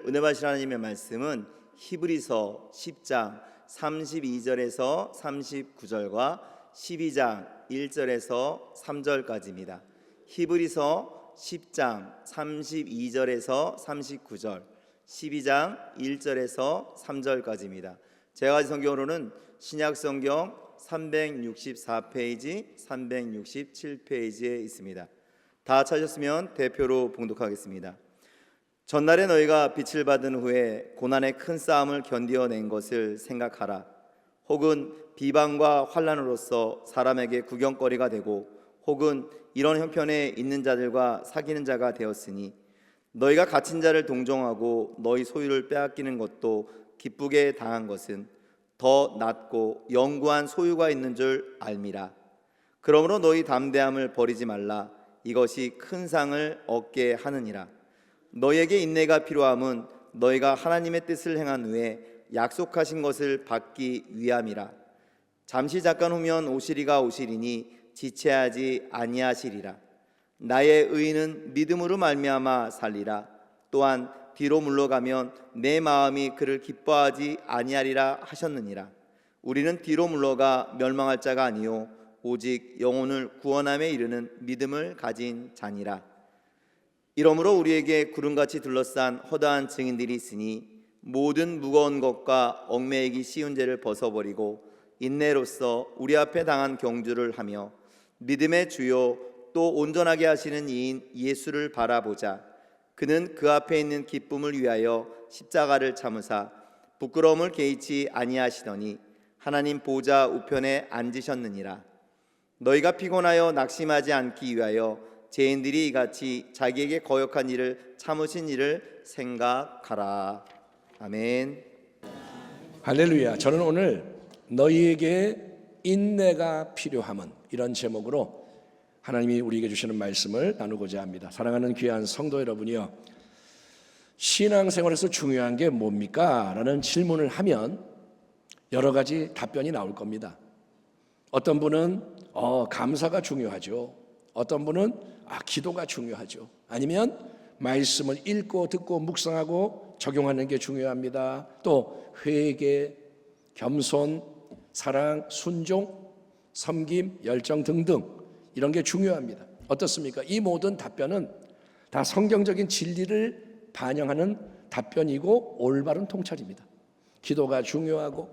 은혜 받으실 하나님의 말씀은 히브리서 10장 32절에서 39절과 12장 1절에서 3절까지입니다. 히브리서 10장 32절에서 39절, 12장 1절에서 3절까지입니다. 제가 가진 성경으로는 신약성경 364페이지, 367페이지에 있습니다. 다 찾으셨으면 대표로 봉독하겠습니다. 전날에 너희가 빛을 받은 후에 고난의 큰 싸움을 견디어낸 것을 생각하라. 혹은 비방과 환난으로서 사람에게 구경거리가 되고 혹은 이런 형편에 있는 자들과 사귀는 자가 되었으니 너희가 갇힌 자를 동정하고 너희 소유를 빼앗기는 것도 기쁘게 당한 것은 더 낫고 영구한 소유가 있는 줄 알미라. 그러므로 너희 담대함을 버리지 말라. 이것이 큰 상을 얻게 하느니라. 너희에게 인내가 필요함은 너희가 하나님의 뜻을 행한 후에 약속하신 것을 받기 위함이라. 잠시 잠깐 후면 오시리가 오시리니 지체하지 아니하시리라. 나의 의인은 믿음으로 말미암아 살리라. 또한 뒤로 물러가면 내 마음이 그를 기뻐하지 아니하리라 하셨느니라. 우리는 뒤로 물러가 멸망할 자가 아니요 오직 영혼을 구원함에 이르는 믿음을 가진 자니라. 이러므로 우리에게 구름같이 둘러싼 허다한 증인들이 있으니 모든 무거운 것과 얽매이기 쉬운 죄를 벗어버리고 인내로써 우리 앞에 당한 경주를 하며 믿음의 주요 또 온전하게 하시는 이인 예수를 바라보자. 그는 그 앞에 있는 기쁨을 위하여 십자가를 참으사 부끄러움을 개의치 아니하시더니 하나님 보좌 우편에 앉으셨느니라. 너희가 피곤하여 낙심하지 않기 위하여 죄인들이 이같이 자기에게 거역한 일을 참으신 일을 생각하라. 아멘. 할렐루야. 저는 오늘 너희에게 인내가 필요함은 이런 제목으로 하나님이 우리에게 주시는 말씀을 나누고자 합니다. 사랑하는 귀한 성도 여러분이요, 신앙생활에서 중요한 게 뭡니까? 라는 질문을 하면 여러 가지 답변이 나올 겁니다. 어떤 분은 감사가 중요하죠. 어떤 분은 기도가 중요하죠. 아니면 말씀을 읽고 듣고 묵상하고 적용하는 게 중요합니다. 또 회개, 겸손, 사랑, 순종, 섬김, 열정 등등 이런 게 중요합니다. 어떻습니까? 이 모든 답변은 다 성경적인 진리를 반영하는 답변이고 올바른 통찰입니다. 기도가 중요하고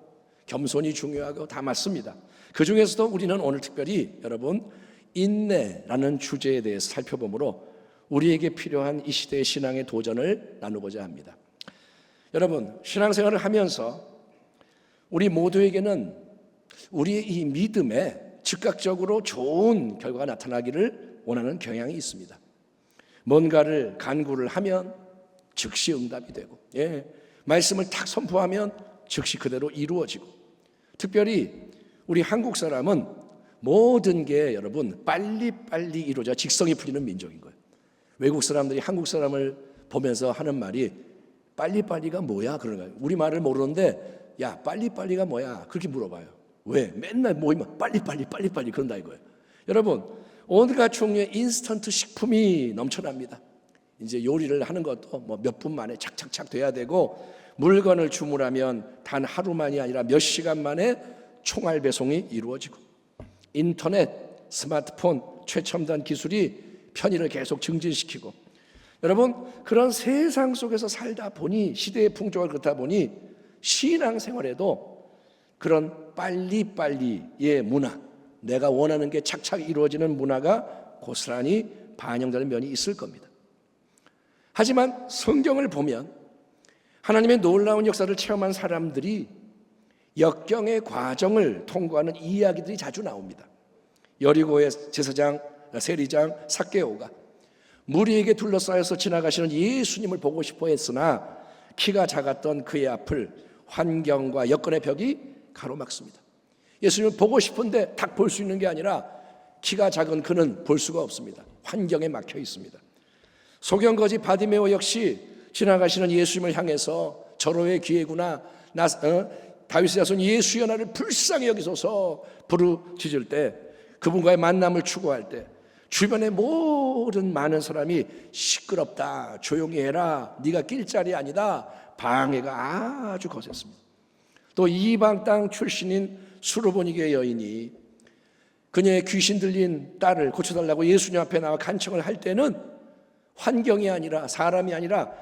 겸손이 중요하고 다 맞습니다. 그 중에서도 우리는 오늘 특별히 여러분 인내라는 주제에 대해서 살펴보므로 우리에게 필요한 이 시대의 신앙의 도전을 나누고자 합니다. 여러분, 신앙생활을 하면서 우리 모두에게는 우리의 이 믿음에 즉각적으로 좋은 결과가 나타나기를 원하는 경향이 있습니다. 뭔가를 간구를 하면 즉시 응답이 되고, 말씀을 딱 선포하면 즉시 그대로 이루어지고, 특별히 우리 한국 사람은 모든 게 여러분 빨리빨리 이루어져 직성이 풀리는 민족인 거예요. 외국 사람들이 한국 사람을 보면서 하는 말이 빨리빨리가 뭐야? 그러는 거예요. 우리 말을 모르는데 야 빨리빨리가 뭐야? 그렇게 물어봐요. 왜? 맨날 모이면 빨리빨리 그런다 이거예요. 여러분, 온갖 종류의 인스턴트 식품이 넘쳐납니다. 이제 요리를 하는 것도 뭐 몇 분 만에 착착착 돼야 되고, 물건을 주문하면 단 하루만이 아니라 몇 시간 만에 총알 배송이 이루어지고, 인터넷, 스마트폰, 최첨단 기술이 편의를 계속 증진시키고, 여러분 그런 세상 속에서 살다 보니, 시대의 풍조가 그렇다 보니 신앙생활에도 그런 빨리빨리의 문화, 내가 원하는 게 착착 이루어지는 문화가 고스란히 반영되는 면이 있을 겁니다. 하지만 성경을 보면 하나님의 놀라운 역사를 체험한 사람들이 역경의 과정을 통과하는 이야기들이 자주 나옵니다. 여리고의 제사장 세리장 삭개오가 무리에게 둘러싸여서 지나가시는 예수님을 보고 싶어 했으나 키가 작았던 그의 앞을 환경과 여건의 벽이 가로막습니다. 예수님을 보고 싶은데 딱 볼 수 있는 게 아니라 키가 작은 그는 볼 수가 없습니다. 환경에 막혀 있습니다. 소경거지 바디메오 역시 지나가시는 예수님을 향해서 절호의 기회구나, 다윗의 자손 예수여 나를 불쌍히 여기소서 부르짖을 때, 그분과의 만남을 추구할 때 주변의 모든 모든 많은 사람이 시끄럽다, 조용히 해라, 네가 낄 자리 아니다, 방해가 아주 거셌습니다. 또 이방 땅 출신인 수르보니게 여인이 그녀의 귀신 들린 딸을 고쳐달라고 예수님 앞에 나와 간청을 할 때는 환경이 아니라 사람이 아니라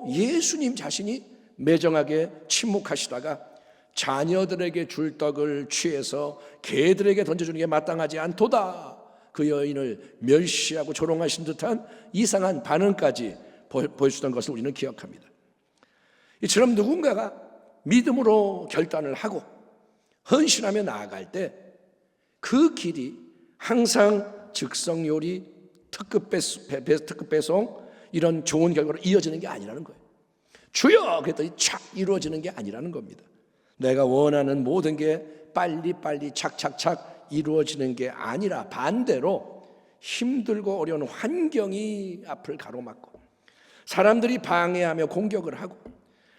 예수님 자신이 매정하게 침묵하시다가 자녀들에게 줄 떡을 취해서 개들에게 던져주는 게 마땅하지 않도다, 그 여인을 멸시하고 조롱하신 듯한 이상한 반응까지 보여주던 것을 우리는 기억합니다. 이처럼 누군가가 믿음으로 결단을 하고 헌신하며 나아갈 때 그 길이 항상 즉석요리, 특급 배송 이런 좋은 결과로 이어지는 게 아니라는 거예요. 주여 그랬더니 착 이루어지는 게 아니라는 겁니다. 내가 원하는 모든 게 빨리빨리 착착착 이루어지는 게 아니라 반대로 힘들고 어려운 환경이 앞을 가로막고 사람들이 방해하며 공격을 하고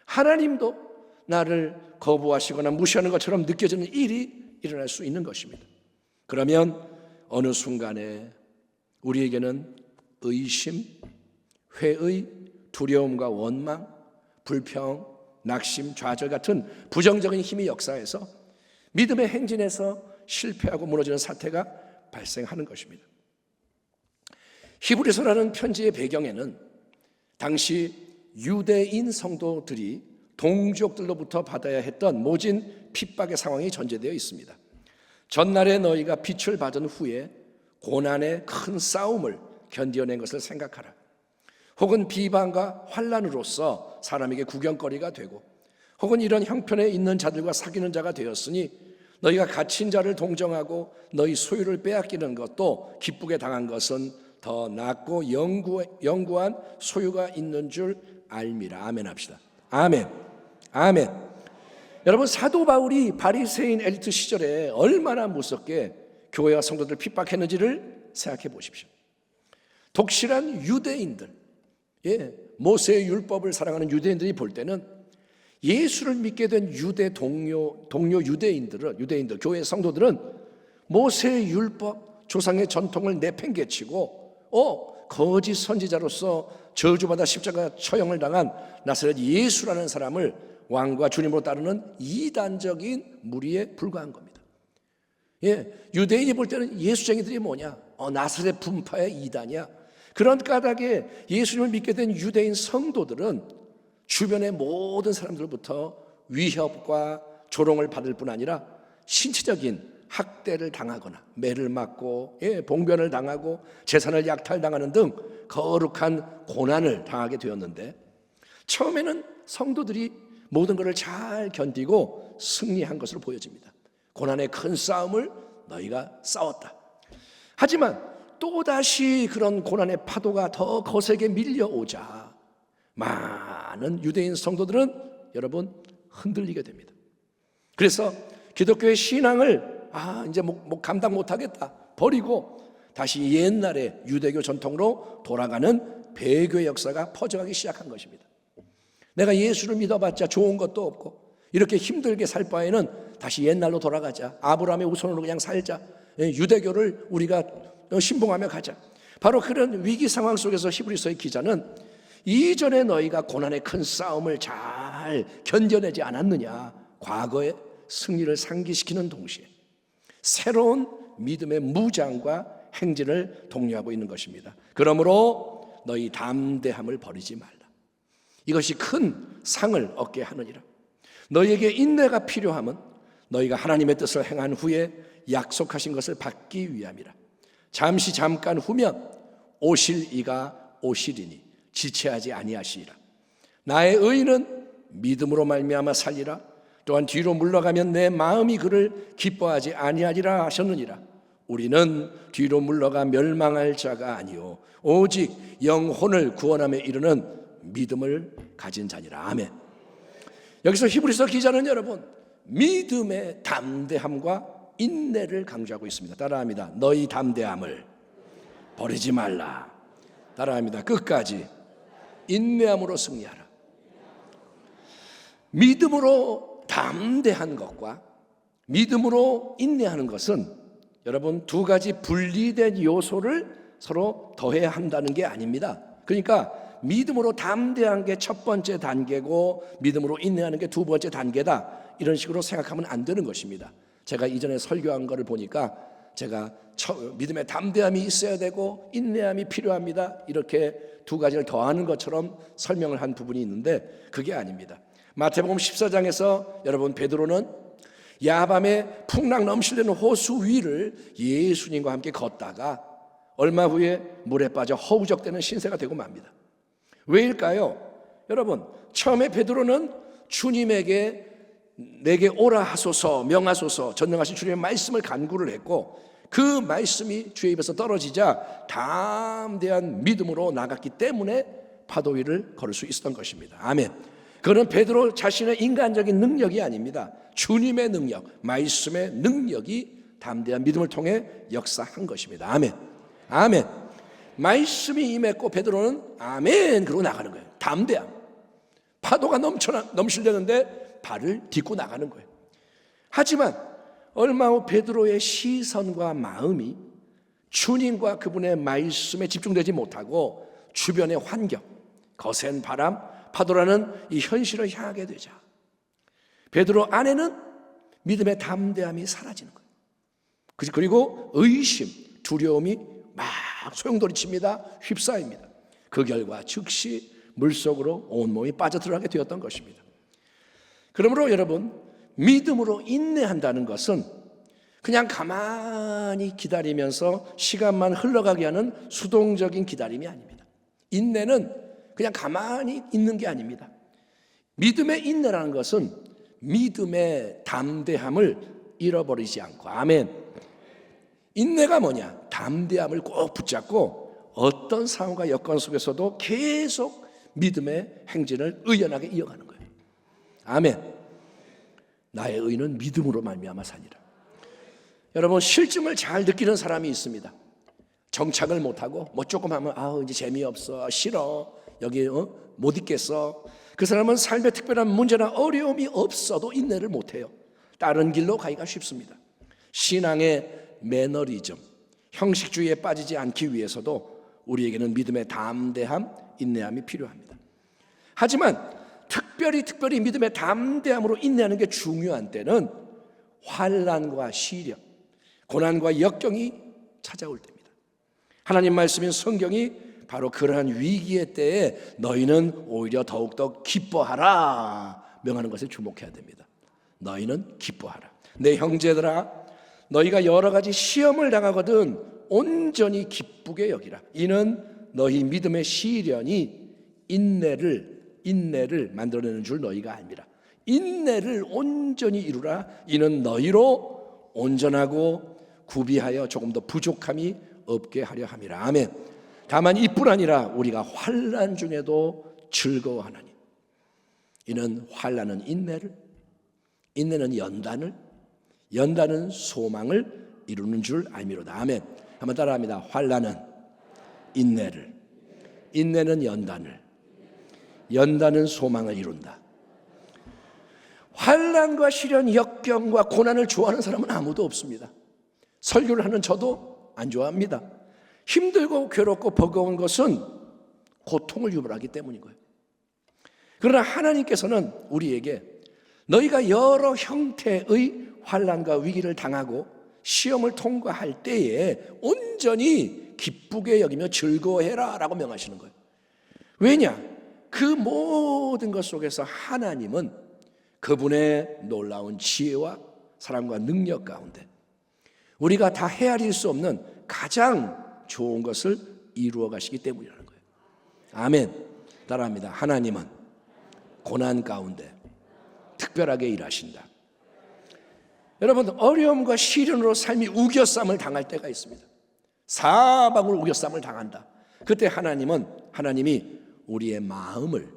하나님도 나를 거부하시거나 무시하는 것처럼 느껴지는 일이 일어날 수 있는 것입니다. 그러면 어느 순간에 우리에게는 의심, 회의, 두려움과 원망, 불평, 낙심, 좌절 같은 부정적인 힘이 역사해서 믿음의 행진에서 실패하고 무너지는 사태가 발생하는 것입니다. 히브리서라는 편지의 배경에는 당시 유대인 성도들이 동족들로부터 받아야 했던 모진 핍박의 상황이 전제되어 있습니다. 전날에 너희가 빛을 받은 후에 고난의 큰 싸움을 견뎌낸 것을 생각하라. 혹은 비방과 환난으로서 사람에게 구경거리가 되고 혹은 이런 형편에 있는 자들과 사귀는 자가 되었으니 너희가 갇힌 자를 동정하고 너희 소유를 빼앗기는 것도 기쁘게 당한 것은 더 낫고 영구한 소유가 있는 줄 알미라. 아멘 합시다. 아멘. 아멘. 여러분, 사도 바울이 바리새인 엘리트 시절에 얼마나 무섭게 교회와 성도들을 핍박했는지를 생각해 보십시오. 독실한 유대인들, 모세의 율법을 사랑하는 유대인들이 볼 때는 예수를 믿게 된 유대 동료 유대인들, 교회 성도들은 모세의 율법, 조상의 전통을 내팽개치고 거짓 선지자로서 저주받아 십자가 처형을 당한 나사렛 예수라는 사람을 왕과 주님으로 따르는 이단적인 무리에 불과한 겁니다. 유대인이 볼 때는 예수쟁이들이 뭐냐? 나사렛 분파의 이단이야. 그런 까닭에 예수님을 믿게 된 유대인 성도들은 주변의 모든 사람들로부터 위협과 조롱을 받을 뿐 아니라 신체적인 학대를 당하거나 매를 맞고 봉변을 당하고 재산을 약탈당하는 등 거룩한 고난을 당하게 되었는데, 처음에는 성도들이 모든 것을 잘 견디고 승리한 것으로 보여집니다. 고난의 큰 싸움을 너희가 싸웠다. 하지만 또다시 그런 고난의 파도가 더 거세게 밀려오자 많은 유대인 성도들은 여러분 흔들리게 됩니다. 그래서 기독교의 신앙을 이제 감당 못하겠다 버리고 다시 옛날의 유대교 전통으로 돌아가는 배교의 역사가 퍼져가기 시작한 것입니다. 내가 예수를 믿어봤자 좋은 것도 없고 이렇게 힘들게 살 바에는 다시 옛날로 돌아가자. 아브라함의 우선으로 그냥 살자. 유대교를 우리가 신봉하며 가자. 바로 그런 위기 상황 속에서 히브리서의 기자는 이전에 너희가 고난의 큰 싸움을 잘 견뎌내지 않았느냐, 과거의 승리를 상기시키는 동시에 새로운 믿음의 무장과 행진을 독려하고 있는 것입니다. 그러므로 너희 담대함을 버리지 말라. 이것이 큰 상을 얻게 하느니라. 너희에게 인내가 필요함은 너희가 하나님의 뜻을 행한 후에 약속하신 것을 받기 위함이라. 잠깐 후면 오실 이가 오시리니 지체하지 아니하시리라. 나의 의인은 믿음으로 말미암아 살리라. 또한 뒤로 물러가면 내 마음이 그를 기뻐하지 아니하리라 하셨느니라. 우리는 뒤로 물러가 멸망할 자가 아니요 오직 영혼을 구원함에 이르는 믿음을 가진 자니라. 아멘. 여기서 히브리서 기자는 여러분 믿음의 담대함과 인내를 강조하고 있습니다. 따라합니다. 너희 담대함을 버리지 말라. 따라합니다. 끝까지 인내함으로 승리하라. 믿음으로 담대한 것과 믿음으로 인내하는 것은 여러분 두 가지 분리된 요소를 서로 더해야 한다는 게 아닙니다. 그러니까 믿음으로 담대한 게 첫 번째 단계고 믿음으로 인내하는 게 두 번째 단계다, 이런 식으로 생각하면 안 되는 것입니다. 제가 이전에 설교한 거를 보니까 제가 믿음의 담대함이 있어야 되고 인내함이 필요합니다, 이렇게 두 가지를 더하는 것처럼 설명을 한 부분이 있는데 그게 아닙니다. 마태복음 14장에서 여러분, 베드로는 야밤에 풍랑 넘실대는 호수 위를 예수님과 함께 걷다가 얼마 후에 물에 빠져 허우적대는 신세가 되고 맙니다. 왜일까요? 여러분, 처음에 베드로는 주님에게 내게 오라 하소서, 명하소서, 전능하신 주님의 말씀을 간구를 했고, 그 말씀이 주의 입에서 떨어지자 담대한 믿음으로 나갔기 때문에 파도 위를 걸을 수 있었던 것입니다. 아멘. 그는 베드로 자신의 인간적인 능력이 아닙니다. 주님의 능력, 말씀의 능력이 담대한 믿음을 통해 역사한 것입니다. 아멘. 아멘. 말씀이 임했고 베드로는 아멘 그러고 나가는 거예요. 담대함. 파도가 넘실대는데 발을 딛고 나가는 거예요. 하지만 얼마 후 베드로의 시선과 마음이 주님과 그분의 말씀에 집중되지 못하고 주변의 환경, 거센 바람, 파도라는 이 현실을 향하게 되자 베드로 안에는 믿음의 담대함이 사라지는 거예요. 그리고 의심, 두려움이 막 소용돌이칩니다. 휩싸입니다. 그 결과 즉시 물속으로 온몸이 빠져들어가게 되었던 것입니다. 그러므로 여러분, 믿음으로 인내한다는 것은 그냥 가만히 기다리면서 시간만 흘러가게 하는 수동적인 기다림이 아닙니다. 인내는 그냥 가만히 있는 게 아닙니다. 믿음의 인내라는 것은 믿음의 담대함을 잃어버리지 않고, 아멘. 인내가 뭐냐? 담대함을 꼭 붙잡고 어떤 상황과 여건 속에서도 계속 믿음의 행진을 의연하게 이어가는 거예요. 아멘. 나의 의는 믿음으로 말미암아 사니라. 여러분, 실증을 잘 느끼는 사람이 있습니다. 정착을 못하고 뭐 조금 하면 이제 재미없어, 싫어, 여기 못 있겠어. 그 사람은 삶에 특별한 문제나 어려움이 없어도 인내를 못해요. 다른 길로 가기가 쉽습니다. 신앙의 매너리즘, 형식주의에 빠지지 않기 위해서도 우리에게는 믿음의 담대함, 인내함이 필요합니다. 하지만 특별히 믿음의 담대함으로 인내하는 게 중요한 때는 환난과 시련, 고난과 역경이 찾아올 때입니다. 하나님 말씀인 성경이 바로 그러한 위기의 때에 너희는 오히려 더욱더 기뻐하라 명하는 것에 주목해야 됩니다. 너희는 기뻐하라. 내 형제들아, 너희가 여러 가지 시험을 당하거든 온전히 기쁘게 여기라. 이는 너희 믿음의 시련이 인내를 만들어내는 줄 너희가 압니다. 인내를 온전히 이루라. 이는 너희로 온전하고 구비하여 조금 더 부족함이 없게 하려 함이라. 아멘. 다만 이뿐 아니라 우리가 환난 중에도 즐거워하나니 이는 환난은 인내는 연단은 소망을 이루는 줄 알미로다. 아멘. 한번 따라합니다. 환난은 인내를, 인내는 연단은 소망을 이룬다. 환난과 시련, 역경과 고난을 좋아하는 사람은 아무도 없습니다. 설교를 하는 저도 안 좋아합니다. 힘들고 괴롭고 버거운 것은 고통을 유발하기 때문인 거예요. 그러나 하나님께서는 우리에게 너희가 여러 형태의 환난과 위기를 당하고 시험을 통과할 때에 온전히 기쁘게 여기며 즐거워해라 라고 명하시는 거예요. 왜냐? 그 모든 것 속에서 하나님은 그분의 놀라운 지혜와 사랑과 능력 가운데 우리가 다 헤아릴 수 없는 가장 좋은 것을 이루어 가시기 때문이라는 거예요. 아멘. 따라합니다. 하나님은 고난 가운데 특별하게 일하신다. 여러분, 어려움과 시련으로 삶이 우겨쌈을 당할 때가 있습니다. 사방으로 우겨쌈을 당한다. 그때 하나님이 우리의 마음을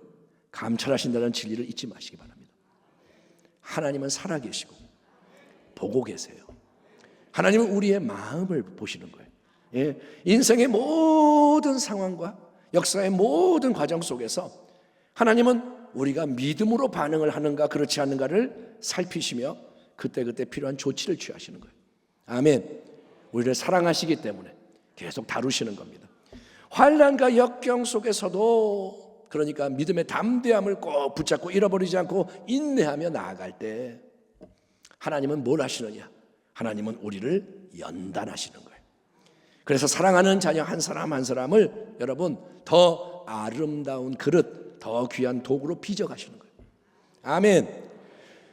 감찰하신다는 진리를 잊지 마시기 바랍니다. 하나님은 살아계시고 보고 계세요. 하나님은 우리의 마음을 보시는 거예요. 예, 인생의 모든 상황과 역사의 모든 과정 속에서 하나님은 우리가 믿음으로 반응을 하는가 그렇지 않은가를 살피시며 그때그때 필요한 조치를 취하시는 거예요. 아멘. 우리를 사랑하시기 때문에 계속 다루시는 겁니다. 환난과 역경 속에서도 그러니까 믿음의 담대함을 꼭 붙잡고 잃어버리지 않고 인내하며 나아갈 때 하나님은 뭘 하시느냐? 하나님은 우리를 연단하시는 거예요. 그래서 사랑하는 자녀 한 사람 한 사람을 여러분 더 아름다운 그릇, 더 귀한 도구로 빚어가시는 거예요. 아멘.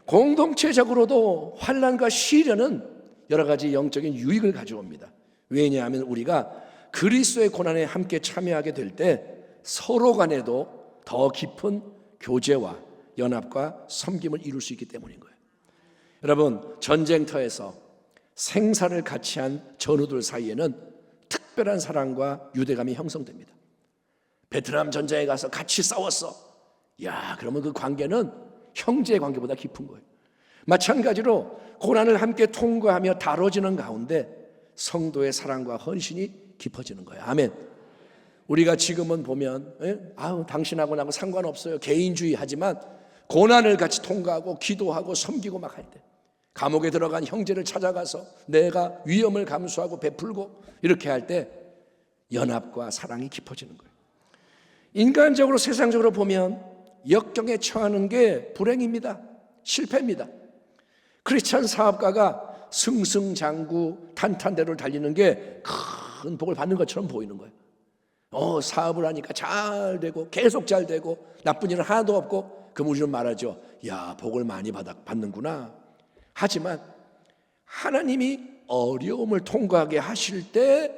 공동체적으로도 환난과 시련은 여러 가지 영적인 유익을 가져옵니다. 왜냐하면 우리가 그리스도의 고난에 함께 참여하게 될 때 서로 간에도 더 깊은 교제와 연합과 섬김을 이룰 수 있기 때문인 거예요. 여러분, 전쟁터에서 생사를 같이 한 전우들 사이에는 특별한 사랑과 유대감이 형성됩니다. 베트남 전쟁에 가서 같이 싸웠어. 야, 그러면 그 관계는 형제의 관계보다 깊은 거예요. 마찬가지로 고난을 함께 통과하며 다뤄지는 가운데 성도의 사랑과 헌신이 깊어지는 거예요. 아멘. 우리가 지금은 보면 당신하고 나하고 상관없어요. 개인주의 하지만 고난을 같이 통과하고 기도하고 섬기고 막 할 때 감옥에 들어간 형제를 찾아가서 내가 위험을 감수하고 베풀고 이렇게 할 때 연합과 사랑이 깊어지는 거예요. 인간적으로 세상적으로 보면 역경에 처하는 게 불행입니다. 실패입니다. 크리스찬 사업가가 승승장구 탄탄대로를 달리는 게 큰 복을 받는 것처럼 보이는 거예요. 사업을 하니까 잘 되고 계속 잘 되고 나쁜 일은 하나도 없고 그럼 우리는 말하죠. 야, 복을 많이 받는구나. 하지만 하나님이 어려움을 통과하게 하실 때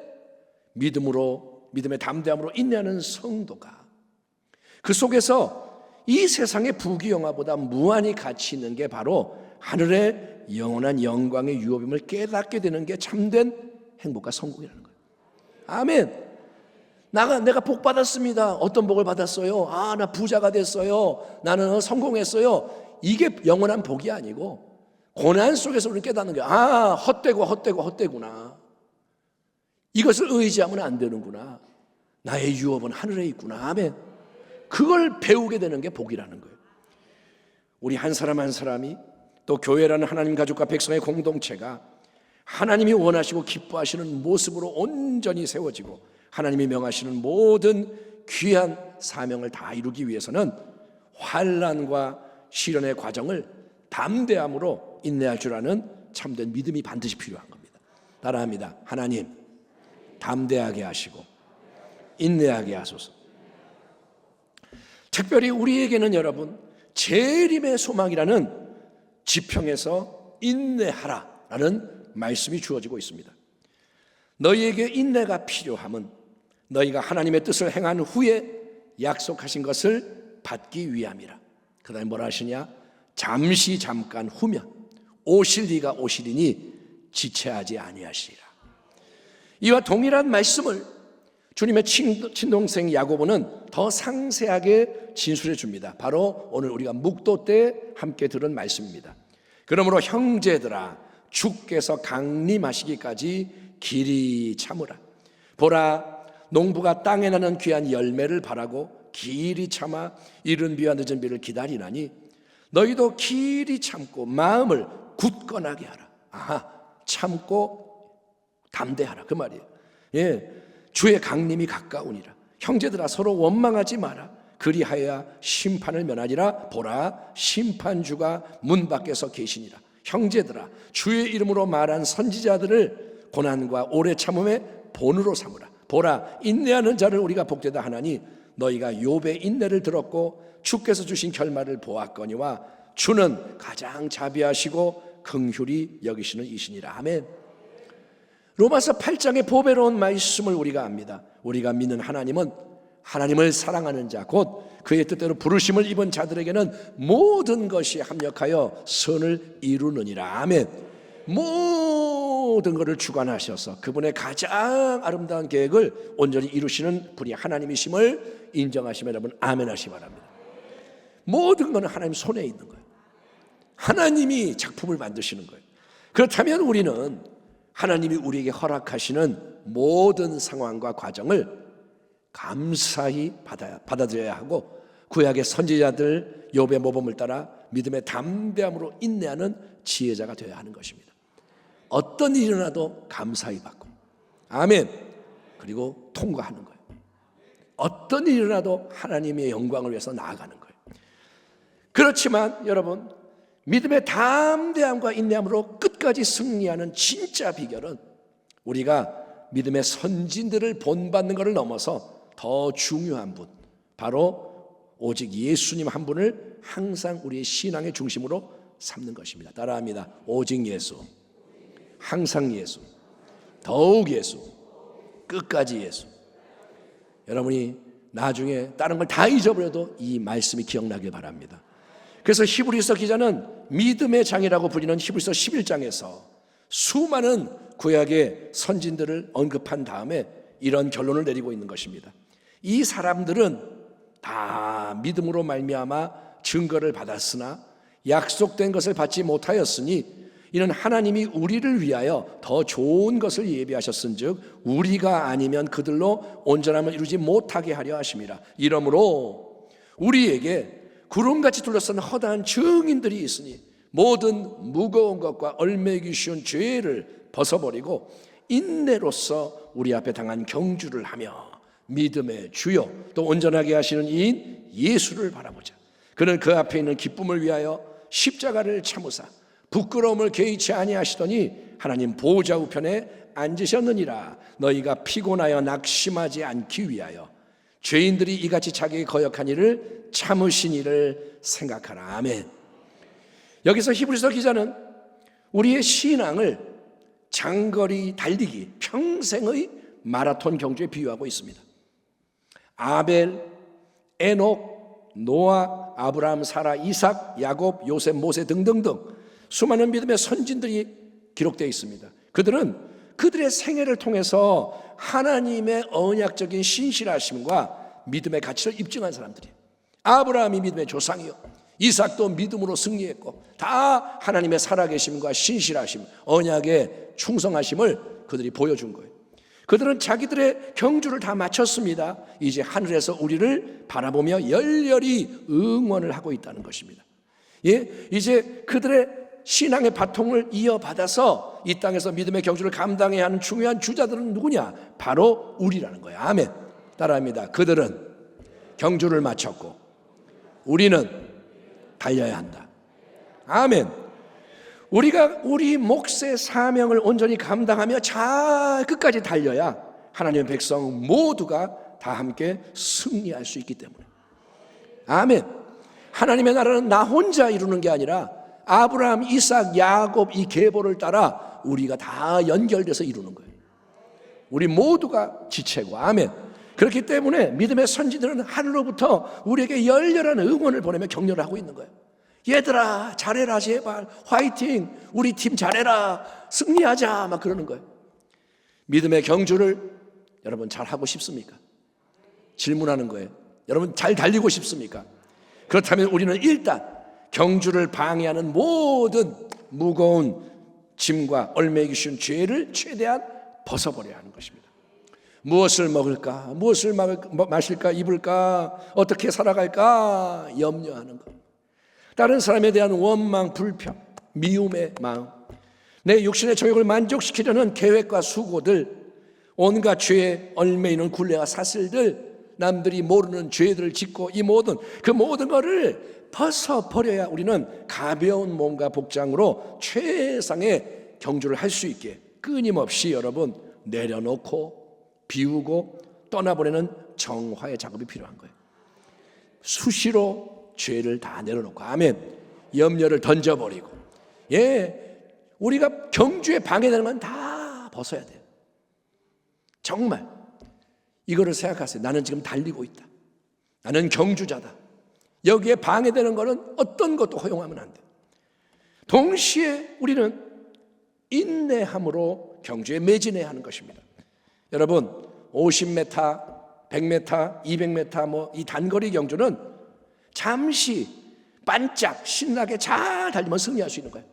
믿음의 담대함으로 인내하는 성도가 그 속에서 이 세상의 부귀영화보다 무한히 가치 있는 게 바로 하늘의 영원한 영광의 유업임을 깨닫게 되는 게 참된 행복과 성공이라는 거예요. 아멘. 내가 복 받았습니다. 어떤 복을 받았어요? 나 부자가 됐어요. 나는 성공했어요. 이게 영원한 복이 아니고 고난 속에서 우리는 깨닫는 거예요. 헛되구나. 이것을 의지하면 안 되는구나. 나의 유업은 하늘에 있구나. 아멘. 그걸 배우게 되는 게 복이라는 거예요. 우리 한 사람 한 사람이 또 교회라는 하나님 가족과 백성의 공동체가 하나님이 원하시고 기뻐하시는 모습으로 온전히 세워지고 하나님이 명하시는 모든 귀한 사명을 다 이루기 위해서는 환난과 시련의 과정을 담대함으로 인내할 줄 아는 참된 믿음이 반드시 필요한 겁니다. 따라합니다. 하나님, 담대하게 하시고 인내하게 하소서. 특별히 우리에게는 여러분 재림의 소망이라는 지평에서 인내하라라는 말씀이 주어지고 있습니다. 너희에게 인내가 필요함은 너희가 하나님의 뜻을 행한 후에 약속하신 것을 받기 위함이라. 그 다음에 뭐라 하시냐? 잠시 잠깐 후면 오실 이가 오시리니 지체하지 아니하시리라. 이와 동일한 말씀을 주님의 친동생 야고보는 더 상세하게 진술해 줍니다. 바로 오늘 우리가 묵도 때 함께 들은 말씀입니다. 그러므로 형제들아 주께서 강림하시기까지 길이 참으라. 보라, 농부가 땅에 나는 귀한 열매를 바라고 길이 참아 이른 비와 늦은 비를 기다리나니 너희도 길이 참고 마음을 굳건하게 하라. 참고 담대하라 그 말이에요. 주의 강림이 가까우니라. 형제들아 서로 원망하지 마라. 그리하여야 심판을 면하리라. 보라, 심판주가 문 밖에서 계시니라. 형제들아 주의 이름으로 말한 선지자들을 고난과 오래 참음의 본으로 삼으라. 보라, 인내하는 자를 우리가 복되다 하나니 너희가 욥의 인내를 들었고 주께서 주신 결말을 보았거니와 주는 가장 자비하시고 긍휼히 여기시는 이시니라. 아멘. 로마서 8장의 보배로운 말씀을 우리가 압니다. 우리가 믿는 하나님은 하나님을 사랑하는 자, 곧 그의 뜻대로 부르심을 입은 자들에게는 모든 것이 합력하여 선을 이루느니라. 아멘. 모든 것을 주관하셔서 그분의 가장 아름다운 계획을 온전히 이루시는 분이 하나님이심을 인정하시면 여러분 아멘 하시기 바랍니다. 모든 것은 하나님 손에 있는 거예요. 하나님이 작품을 만드시는 거예요. 그렇다면 우리는 하나님이 우리에게 허락하시는 모든 상황과 과정을 감사히 받아들여야 하고 구약의 선지자들 욥의 모범을 따라 믿음의 담대함으로 인내하는 지혜자가 되어야 하는 것입니다. 어떤 일이 일어나도 감사히 받고, 아멘. 그리고 통과하는 거예요. 어떤 일이 일어나도 하나님의 영광을 위해서 나아가는 거예요. 그렇지만 여러분, 믿음의 담대함과 인내함으로 끝까지 승리하는 진짜 비결은 우리가 믿음의 선진들을 본받는 것을 넘어서 더 중요한 분, 바로 오직 예수님 한 분을 항상 우리의 신앙의 중심으로 삼는 것입니다. 따라합니다. 오직 예수, 항상 예수, 더욱 예수, 끝까지 예수. 여러분이 나중에 다른 걸 다 잊어버려도 이 말씀이 기억나길 바랍니다. 그래서 히브리서 기자는 믿음의 장이라고 불리는 히브리서 11장에서 수많은 구약의 선진들을 언급한 다음에 이런 결론을 내리고 있는 것입니다. 이 사람들은 다 믿음으로 말미암아 증거를 받았으나 약속된 것을 받지 못하였으니 이는 하나님이 우리를 위하여 더 좋은 것을 예비하셨은즉 우리가 아니면 그들로 온전함을 이루지 못하게 하려 하심이라. 이러므로 우리에게 구름같이 둘러싼 허다한 증인들이 있으니 모든 무거운 것과 얼매기 쉬운 죄를 벗어버리고 인내로서 우리 앞에 당한 경주를 하며 믿음의 주요 또 온전하게 하시는 이인 예수를 바라보자. 그는 그 앞에 있는 기쁨을 위하여 십자가를 참으사 부끄러움을 개의치 아니하시더니 하나님 보좌 우편에 앉으셨느니라. 너희가 피곤하여 낙심하지 않기 위하여 죄인들이 이같이 자기의 거역한 일을 참으신 일을 생각하라. 아멘. 여기서 히브리서 기자는 우리의 신앙을 장거리 달리기, 평생의 마라톤 경주에 비유하고 있습니다. 아벨, 에녹, 노아, 아브라함, 사라, 이삭, 야곱, 요셉, 모세 등등등 수많은 믿음의 선진들이 기록되어 있습니다. 그들은 그들의 생애를 통해서 하나님의 언약적인 신실하심과 믿음의 가치를 입증한 사람들이에요. 아브라함이 믿음의 조상이요, 이삭도 믿음으로 승리했고 다 하나님의 살아계심과 신실하심, 언약의 충성하심을 그들이 보여준 거예요. 그들은 자기들의 경주를 다 마쳤습니다. 이제 하늘에서 우리를 바라보며 열렬히 응원을 하고 있다는 것입니다. 예, 이제 그들의 신앙의 바통을 이어받아서 이 땅에서 믿음의 경주를 감당해야 하는 중요한 주자들은 누구냐? 바로 우리라는 거예요. 아멘. 따라합니다. 그들은 경주를 마쳤고 우리는 달려야 한다. 아멘. 우리가 우리 몫의 사명을 온전히 감당하며 잘 끝까지 달려야 하나님의 백성 모두가 다 함께 승리할 수 있기 때문에. 아멘. 하나님의 나라는 나 혼자 이루는 게 아니라 아브라함, 이삭, 야곱 이 계보를 따라 우리가 다 연결돼서 이루는 거예요. 우리 모두가 지체고. 아멘. 그렇기 때문에 믿음의 선지들은 하늘로부터 우리에게 열렬한 응원을 보내며 격려를 하고 있는 거예요. 얘들아 잘해라, 제발 화이팅, 우리 팀 잘해라, 승리하자, 막 그러는 거예요. 믿음의 경주를 여러분 잘 하고 싶습니까? 질문하는 거예요. 여러분 잘 달리고 싶습니까? 그렇다면 우리는 일단 경주를 방해하는 모든 무거운 짐과 얼매기 쉬운 죄를 최대한 벗어버려야 하는 것입니다. 무엇을 먹을까? 무엇을 마실까? 입을까? 어떻게 살아갈까? 염려하는 것. 다른 사람에 대한 원망, 불평, 미움의 마음, 내 육신의 정욕을 만족시키려는 계획과 수고들, 온갖 죄에 얽매이는 굴레와 사슬들, 남들이 모르는 죄들을 짓고 이 모든 것을 벗어버려야 우리는 가벼운 몸과 복장으로 최상의 경주를 할 수 있게 끊임없이 여러분 내려놓고 비우고 떠나보내는 정화의 작업이 필요한 거예요. 수시로 죄를 다 내려놓고, 아멘, 염려를 던져버리고, 예, 우리가 경주에 방해되는 건 다 벗어야 돼요. 정말 이거를 생각하세요. 나는 지금 달리고 있다. 나는 경주자다. 여기에 방해되는 것은 어떤 것도 허용하면 안 돼요. 동시에 우리는 인내함으로 경주에 매진해야 하는 것입니다. 여러분 50m, 100m, 200m 이 단거리 경주는 잠시 반짝 신나게 잘 달리면 승리할 수 있는 거예요.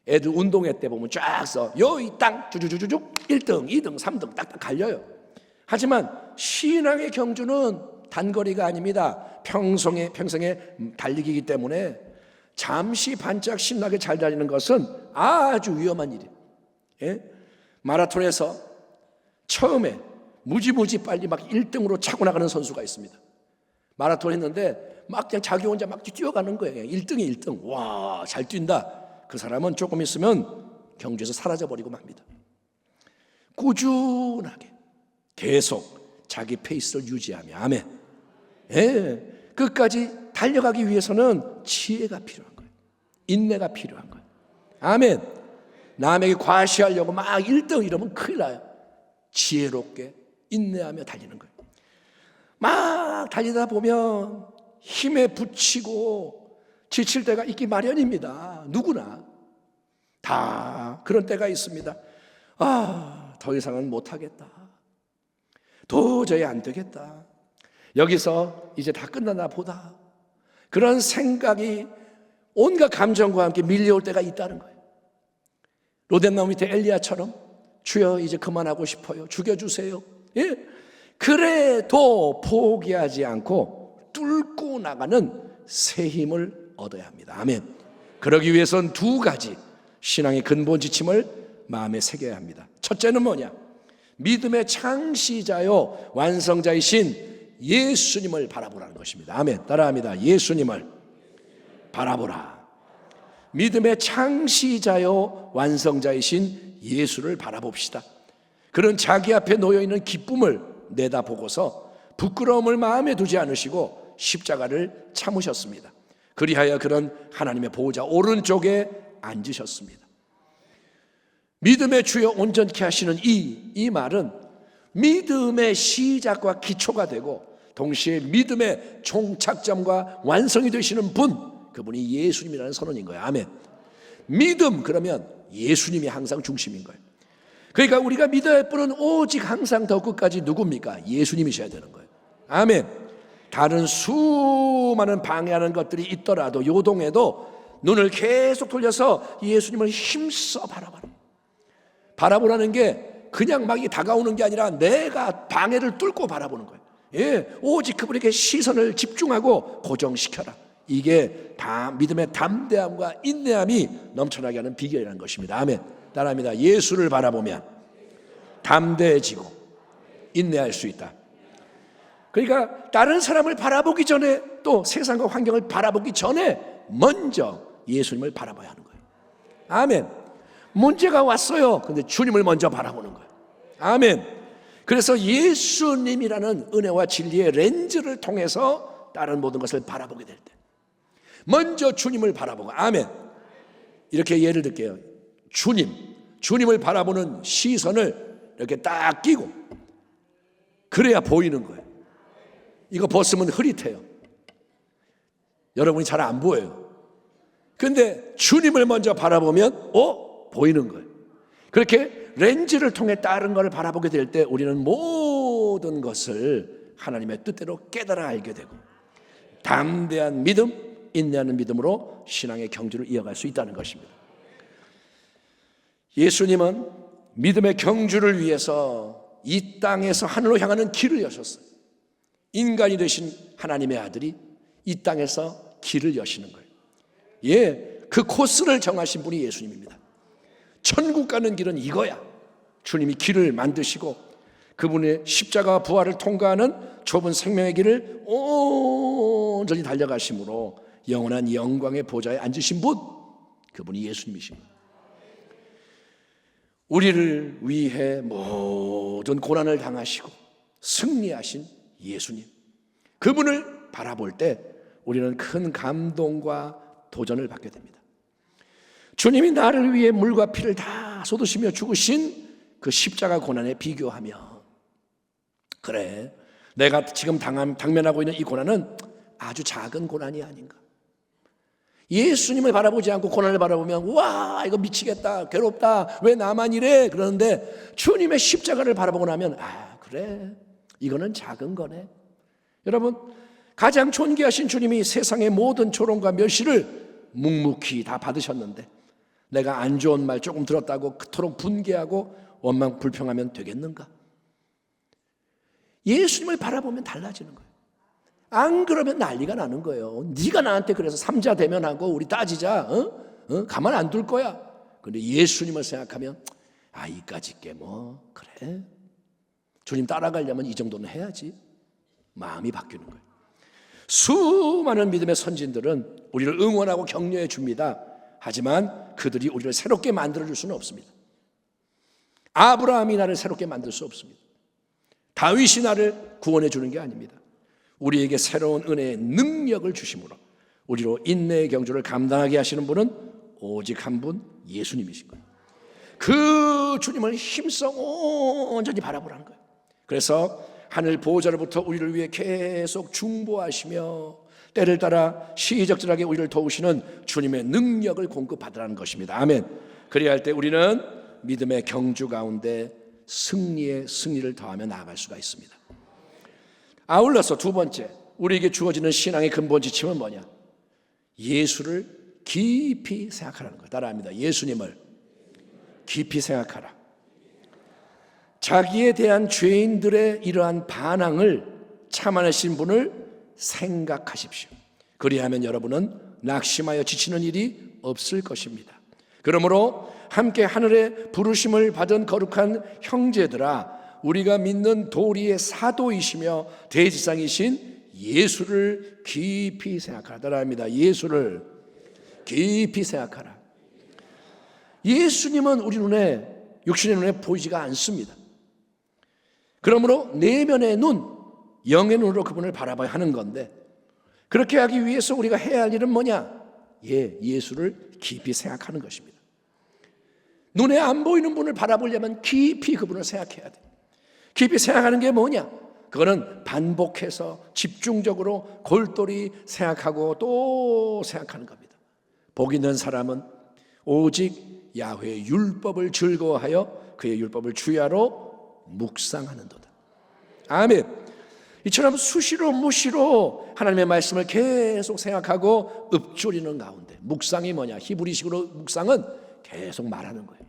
애들 운동회 때 보면 쫙 써. 요 이 땅 주주주주쭉 1등, 2등, 3등 딱딱 갈려요. 하지만 신앙의 경주는 단거리가 아닙니다. 평생의 달리기이기 때문에 잠시 반짝 신나게 잘 달리는 것은 아주 위험한 일이에요. 예? 마라톤에서 처음에 무지무지 빨리 막 1등으로 차고 나가는 선수가 있습니다. 마라톤 했는데 막 그냥 자기 혼자 막 뛰어가는 거예요. 1등이 1등. 와, 잘 뛴다. 그 사람은 조금 있으면 경주에서 사라져버리고 맙니다. 꾸준하게 계속 자기 페이스를 유지하며, 아멘. 예, 끝까지 달려가기 위해서는 지혜가 필요한 거예요. 인내가 필요한 거예요. 아멘. 남에게 과시하려고 막 1등 이러면 큰일 나요. 지혜롭게 인내하며 달리는 거예요. 막 달리다 보면 힘에 부치고 지칠 때가 있기 마련입니다. 누구나 다 그런 때가 있습니다. 아, 더 이상은 못하겠다. 도저히 안 되겠다. 여기서 이제 다 끝나나 보다. 그런 생각이 온갖 감정과 함께 밀려올 때가 있다는 거예요. 로뎀나무 밑에 엘리야처럼 주여 이제 그만하고 싶어요. 죽여주세요. 예? 그래도 포기하지 않고 뚫고 나가는 새 힘을 얻어야 합니다. 아멘. 그러기 위해서는 두 가지 신앙의 근본 지침을 마음에 새겨야 합니다. 첫째는 뭐냐? 믿음의 창시자요 완성자이신 예수님을 바라보라는 것입니다. 아멘. 따라합니다. 예수님을 바라보라. 믿음의 창시자요 완성자이신 예수를 바라봅시다. 그런 자기 앞에 놓여있는 기쁨을 내다보고서 부끄러움을 마음에 두지 않으시고 십자가를 참으셨습니다. 그리하여 그런 하나님의 보호자 오른쪽에 앉으셨습니다. 믿음의 주여 온전케 하시는 이 말은 믿음의 시작과 기초가 되고 동시에 믿음의 종착점과 완성이 되시는 분, 그분이 예수님이라는 선언인 거예요. 아멘. 믿음 그러면 예수님이 항상 중심인 거예요. 그러니까 우리가 믿어야 할 분은 오직 항상 더 끝까지 누굽니까? 예수님이셔야 되는 거예요. 아멘. 다른 수많은 방해하는 것들이 있더라도 요동해도 눈을 계속 돌려서 예수님을 힘써 바라보라는 게 그냥 막 다가오는 게 아니라 내가 방해를 뚫고 바라보는 거예요. 예, 오직 그분에게 시선을 집중하고 고정시켜라. 이게 다 믿음의 담대함과 인내함이 넘쳐나게 하는 비결이라는 것입니다. 아멘. 따라합니다. 예수를 바라보면 담대해지고 인내할 수 있다. 그러니까 다른 사람을 바라보기 전에 또 세상과 환경을 바라보기 전에 먼저 예수님을 바라봐야 하는 거예요. 아멘. 문제가 왔어요. 근데 주님을 먼저 바라보는 거예요. 아멘. 그래서 예수님이라는 은혜와 진리의 렌즈를 통해서 다른 모든 것을 바라보게 될 때 먼저 주님을 바라보고, 아멘. 이렇게 예를 들게요. 주님을 바라보는 시선을 이렇게 딱 끼고 그래야 보이는 거예요. 이거 벗으면 흐릿해요. 여러분이 잘 안 보여요. 근데 주님을 먼저 바라보면 보이는 거예요. 그렇게 렌즈를 통해 다른 것을 바라보게 될 때 우리는 모든 것을 하나님의 뜻대로 깨달아 알게 되고 담대한 믿음, 인내하는 믿음으로 신앙의 경주를 이어갈 수 있다는 것입니다. 예수님은 믿음의 경주를 위해서 이 땅에서 하늘로 향하는 길을 여셨어요. 인간이 되신 하나님의 아들이 이 땅에서 길을 여시는 거예요. 예, 그 코스를 정하신 분이 예수님입니다. 천국 가는 길은 이거야. 주님이 길을 만드시고 그분의 십자가 부활을 통과하는 좁은 생명의 길을 온전히 달려가심으로 영원한 영광의 보좌에 앉으신 분, 그분이 예수님이십니다. 우리를 위해 모든 고난을 당하시고 승리하신 예수님, 그분을 바라볼 때 우리는 큰 감동과 도전을 받게 됩니다. 주님이 나를 위해 물과 피를 다 쏟으시며 죽으신 그 십자가 고난에 비교하며, 그래, 내가 지금 당면하고 있는 이 고난은 아주 작은 고난이 아닌가. 예수님을 바라보지 않고 고난을 바라보면 와, 이거 미치겠다, 괴롭다, 왜 나만 이래, 그러는데 주님의 십자가를 바라보고 나면 그래, 이거는 작은 거네. 여러분, 가장 존귀하신 주님이 세상의 모든 조롱과 멸시를 묵묵히 다 받으셨는데 내가 안 좋은 말 조금 들었다고 그토록 분개하고 원망 불평하면 되겠는가? 예수님을 바라보면 달라지는 거예요. 안 그러면 난리가 나는 거예요. 네가 나한테 그래서 삼자 대면하고 우리 따지자, 가만 안 둘 거야. 그런데 예수님을 생각하면 이까짓 게 뭐 그래. 주님 따라가려면 이 정도는 해야지. 마음이 바뀌는 거예요. 수많은 믿음의 선진들은 우리를 응원하고 격려해 줍니다. 하지만 그들이 우리를 새롭게 만들어줄 수는 없습니다. 아브라함이 나를 새롭게 만들 수 없습니다. 다윗이 나를 구원해 주는 게 아닙니다. 우리에게 새로운 은혜의 능력을 주심으로 우리로 인내의 경주를 감당하게 하시는 분은 오직 한 분, 예수님이신 거예요. 그 주님을 힘써 온전히 바라보라는 거예요. 그래서 하늘 보호자로부터 우리를 위해 계속 중보하시며 때를 따라 시적절하게 우리를 도우시는 주님의 능력을 공급받으라는 것입니다. 아멘. 그래야 할 때 우리는 믿음의 경주 가운데 승리를 더하며 나아갈 수가 있습니다. 아울러서 두 번째, 우리에게 주어지는 신앙의 근본 지침은 뭐냐? 예수를 깊이 생각하라는 거예요. 따라합니다. 예수님을 깊이 생각하라. 자기에 대한 죄인들의 이러한 반항을 참아내신 분을 생각하십시오. 그리하면 여러분은 낙심하여 지치는 일이 없을 것입니다. 그러므로 함께 하늘의 부르심을 받은 거룩한 형제들아, 우리가 믿는 도리의 사도이시며 대지상이신 예수를 깊이 생각하라. 따라합니다. 예수를 깊이 생각하라. 예수님은 우리 눈에, 육신의 눈에 보이지가 않습니다. 그러므로 내면의 눈, 영의 눈으로 그분을 바라봐야 하는 건데, 그렇게 하기 위해서 우리가 해야 할 일은 뭐냐? 예수를 깊이 생각하는 것입니다. 눈에 안 보이는 분을 바라보려면 깊이 그분을 생각해야 돼. 깊이 생각하는 게 뭐냐? 그거는 반복해서 집중적으로 골똘히 생각하고 또 생각하는 겁니다. 복 있는 사람은 오직 야훼의 율법을 즐거워하여 그의 율법을 주야로 묵상하는도다. 아멘. 이처럼 수시로 무시로 하나님의 말씀을 계속 생각하고 읊조리는 가운데, 묵상이 뭐냐? 히브리식으로 묵상은 계속 말하는 거예요.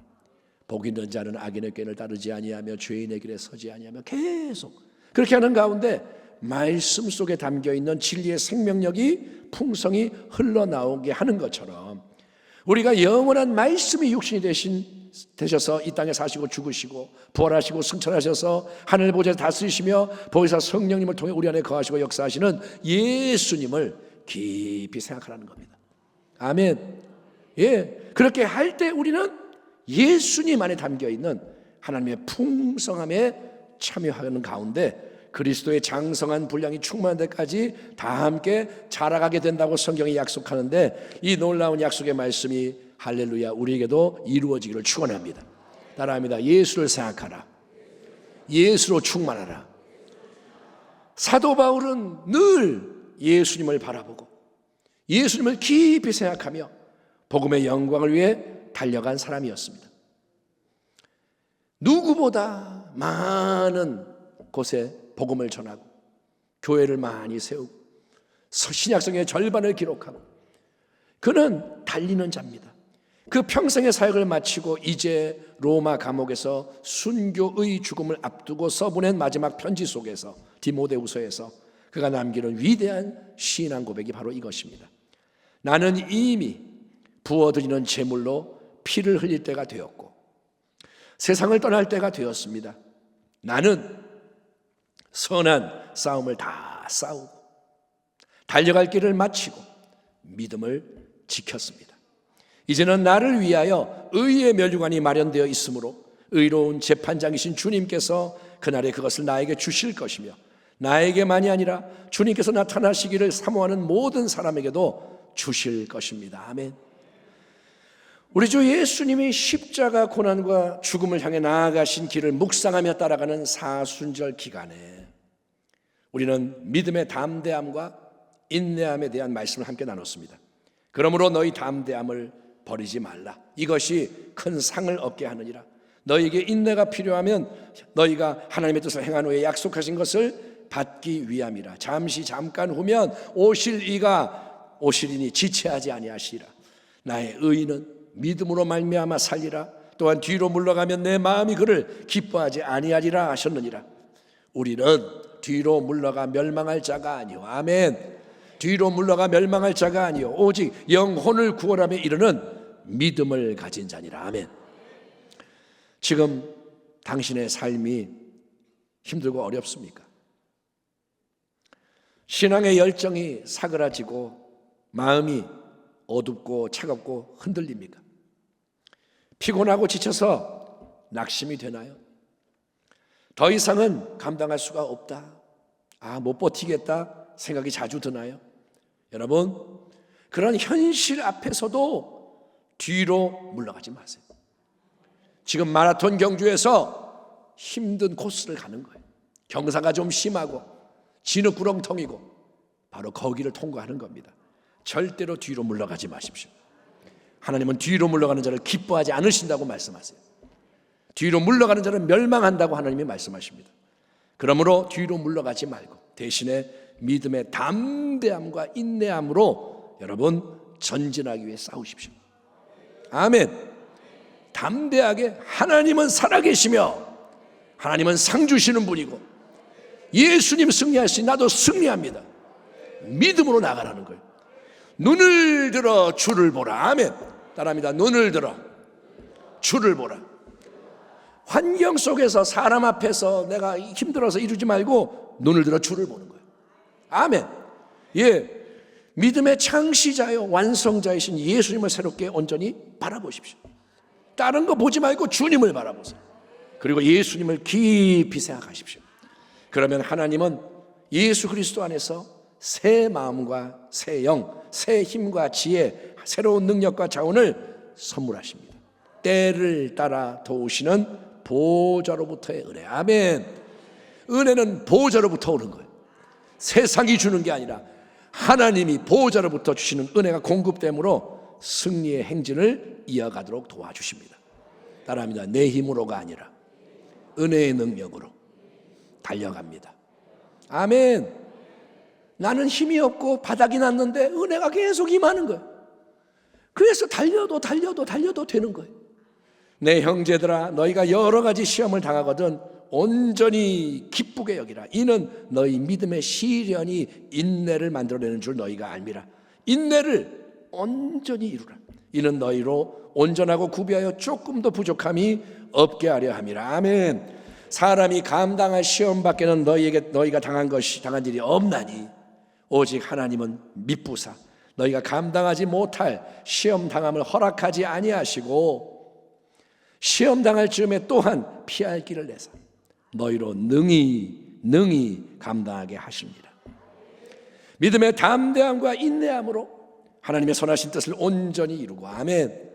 복 있는 자는 악인의 꾀를 따르지 아니하며 죄인의 길에 서지 아니하며 계속 그렇게 하는 가운데 말씀 속에 담겨있는 진리의 생명력이 풍성히 흘러나오게 하는 것처럼, 우리가 영원한 말씀이 육신이 되셔서 이 땅에 사시고 죽으시고 부활하시고 승천하셔서 하늘 보좌에서 다스리시며 보혜사 성령님을 통해 우리 안에 거하시고 역사하시는 예수님을 깊이 생각하라는 겁니다. 아멘. 그렇게 할 때 우리는 예수님 안에 담겨있는 하나님의 풍성함에 참여하는 가운데 그리스도의 장성한 분량이 충만한 데까지 다 함께 자라가게 된다고 성경이 약속하는데, 이 놀라운 약속의 말씀이 할렐루야 우리에게도 이루어지기를 축원합니다. 따라합니다. 예수를 생각하라. 예수로 충만하라. 사도 바울은 늘 예수님을 바라보고 예수님을 깊이 생각하며 복음의 영광을 위해 달려간 사람이었습니다. 누구보다 많은 곳에 복음을 전하고 교회를 많이 세우고 신약성의 절반을 기록하고, 그는 달리는 자입니다. 그 평생의 사역을 마치고 이제 로마 감옥에서 순교의 죽음을 앞두고 써보낸 마지막 편지 속에서, 디모데후서에서 그가 남기는 위대한 신앙 고백이 바로 이것입니다. 나는 이미 부어드리는 제물로 피를 흘릴 때가 되었고 세상을 떠날 때가 되었습니다. 나는 선한 싸움을 다 싸우고 달려갈 길을 마치고 믿음을 지켰습니다. 이제는 나를 위하여 의의 면류관이 마련되어 있으므로 의로운 재판장이신 주님께서 그날에 그것을 나에게 주실 것이며, 나에게만이 아니라 주님께서 나타나시기를 사모하는 모든 사람에게도 주실 것입니다. 아멘. 우리 주 예수님이 십자가 고난과 죽음을 향해 나아가신 길을 묵상하며 따라가는 사순절 기간에 우리는 믿음의 담대함과 인내함에 대한 말씀을 함께 나눴습니다. 그러므로 너희 담대함을 버리지 말라. 이것이 큰 상을 얻게 하느니라. 너희에게 인내가 필요하면 너희가 하나님의 뜻을 행한 후에 약속하신 것을 받기 위함이라. 잠깐 후면 오실 이가 오시리니 지체하지 아니하시리라. 나의 의인은 믿음으로 말미암아 살리라. 또한 뒤로 물러가면 내 마음이 그를 기뻐하지 아니하리라 하셨느니라. 우리는 뒤로 물러가 멸망할 자가 아니오. 아멘. 뒤로 물러가 멸망할 자가 아니오. 오직 영혼을 구원하며 이르는 믿음을 가진 자니라. 아멘. 지금 당신의 삶이 힘들고 어렵습니까? 신앙의 열정이 사그라지고 마음이 어둡고 차갑고 흔들립니까? 피곤하고 지쳐서 낙심이 되나요? 더 이상은 감당할 수가 없다, 못 버티겠다 생각이 자주 드나요? 여러분, 그런 현실 앞에서도 뒤로 물러가지 마세요. 지금 마라톤 경주에서 힘든 코스를 가는 거예요. 경사가 좀 심하고 진흙구렁텅이고 바로 거기를 통과하는 겁니다. 절대로 뒤로 물러가지 마십시오. 하나님은 뒤로 물러가는 자를 기뻐하지 않으신다고 말씀하세요. 뒤로 물러가는 자는 멸망한다고 하나님이 말씀하십니다. 그러므로 뒤로 물러가지 말고 대신에 믿음의 담대함과 인내함으로 여러분 전진하기 위해 싸우십시오. 아멘. 담대하게, 하나님은 살아계시며 하나님은 상 주시는 분이고 예수님 승리하시니 나도 승리합니다. 믿음으로 나가라는 거예요. 눈을 들어 주를 보라. 아멘. 따라합니다. 눈을 들어 주를 보라. 환경 속에서 사람 앞에서 내가 힘들어서 이루지 말고 눈을 들어 주를 보는 거예요. 아멘. 예, 믿음의 창시자요 완성자이신 예수님을 새롭게 온전히 바라보십시오. 다른 거 보지 말고 주님을 바라보세요. 그리고 예수님을 깊이 생각하십시오. 그러면 하나님은 예수 그리스도 안에서 새 마음과 새 영, 새 힘과 지혜, 새로운 능력과 자원을 선물하십니다. 때를 따라 도우시는 보호자로부터의 은혜. 아멘. 은혜는 보호자로부터 오는 거예요. 세상이 주는 게 아니라 하나님이 보호자로부터 주시는 은혜가 공급되므로 승리의 행진을 이어가도록 도와주십니다. 따라합니다. 내 힘으로가 아니라 은혜의 능력으로 달려갑니다. 아멘. 나는 힘이 없고 바닥이 났는데 은혜가 계속 임하는 거예요. 그래서 달려도 되는 거예요. 내 형제들아, 너희가 여러 가지 시험을 당하거든 온전히 기쁘게 여기라. 이는 너희 믿음의 시련이 인내를 만들어내는 줄 너희가 알미라. 인내를 온전히 이루라. 이는 너희로 온전하고 구비하여 조금도 부족함이 없게 하려 함이라. 아멘. 사람이 감당할 시험 밖에는 너희가 당한 일이 없나니 오직 하나님은 미쁘사 너희가 감당하지 못할 시험 당함을 허락하지 아니하시고 시험 당할 즈음에 또한 피할 길을 내사 너희로 능히 감당하게 하십니다. 믿음의 담대함과 인내함으로 하나님의 선하신 뜻을 온전히 이루고 아멘.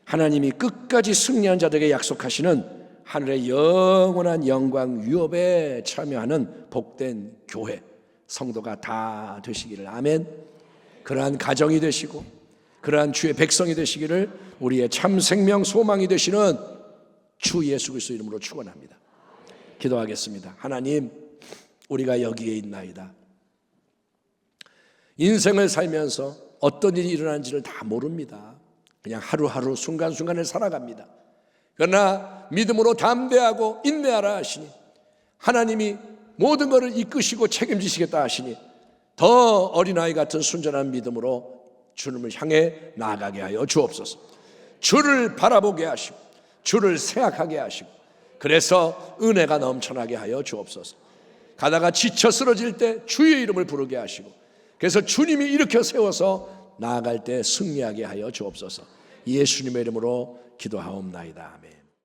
하나님이 끝까지 승리한 자들에게 약속하시는 하늘의 영원한 영광 유업에 참여하는 복된 교회 성도가 다 되시기를 아멘. 그러한 가정이 되시고 그러한 주의 백성이 되시기를 우리의 참 생명 소망이 되시는 주 예수 그리스도 이름으로 축원합니다. 기도하겠습니다. 하나님, 우리가 여기에 있나이다. 인생을 살면서 어떤 일이 일어나는지를 다 모릅니다. 그냥 하루하루 순간순간을 살아갑니다. 그러나 믿음으로 담대하고 인내하라 하시니 하나님이 모든 것을 이끄시고 책임지시겠다 하시니 더 어린아이 같은 순전한 믿음으로 주님을 향해 나아가게 하여 주옵소서. 주를 바라보게 하시고 주를 생각하게 하시고 그래서 은혜가 넘쳐나게 하여 주옵소서. 가다가 지쳐 쓰러질 때 주의 이름을 부르게 하시고 그래서 주님이 일으켜 세워서 나아갈 때 승리하게 하여 주옵소서. 예수님의 이름으로 기도하옵나이다. 아멘.